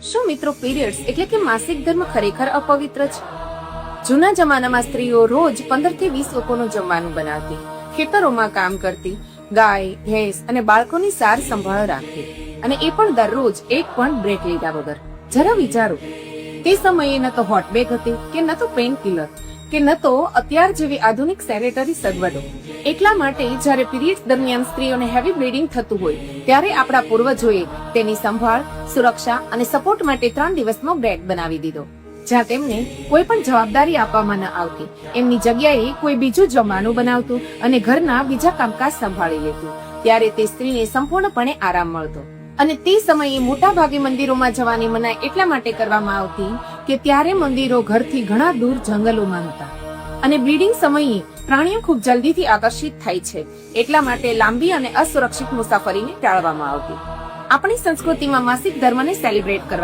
શું મિત્રો પીરિયડ્સ એટલે કે માસિક ધર્મ ખરેખર અપવિત્ર છે? જૂના જમાનામાં સ્ત્રીઓ રોજ 15 થી 20 લોકોનું જમવાનું બનાવતી, ખેતરોમાં કામ કરતી, ગાય, ભેંસ અને બાળકોની સાર સંભાળ રાખતી, અને એ પણ દરરોજ એક પણ બ્રેક લીધા વગર. જરા વિચારો, તે સમયે ન તો હોટ બેગ હતી કે ન તો પેઇન કિલર કે ન તો અત્યાર જેવી આધુનિક સેનેટરી સગવડો. એટલા માટે જ્યારે પીરિયડ્સ દરમિયાન સ્ત્રીઓને હેવી બ્લીડિંગ થતું હોય ત્યારે આપણા પૂર્વજોએ તેની સંભાળ, સુરક્ષા અને સપોર્ટ માટે 3 દિવસનો બ્રેક બનાવી દીધો, જ્યાં તેમને કોઈ પણ જવાબદારી આપવામાં ન આવતી. એમની જગ્યાએ કોઈ બીજું જમવાનું બનાવતું અને ઘરના બીજા કામકાજ સંભાળી લેતું. ત્યારે તે સ્ત્રીને સંપૂર્ણપણે આરામ મળતો. અને તે સમયે મોટા ભાગે મંદિરોમાં જવાની મનાઈ એટલા માટે કરવામાં આવતી કે ત્યારે મંદિરો ઘરથી ઘણા દૂર જંગલોમાં હતા અને બ્લીડિંગ સમયે પ્રાણીઓ ખૂબ જલ્દીથી આકર્ષિત થાય છે, એટલા માટે લાંબી અને અસુરક્ષિત મુસાફરીને ટાળવામાં આવતી. આપણી સંસ્કૃતિમાં માસિક ધર્મને સેલિબ્રેટ કરવા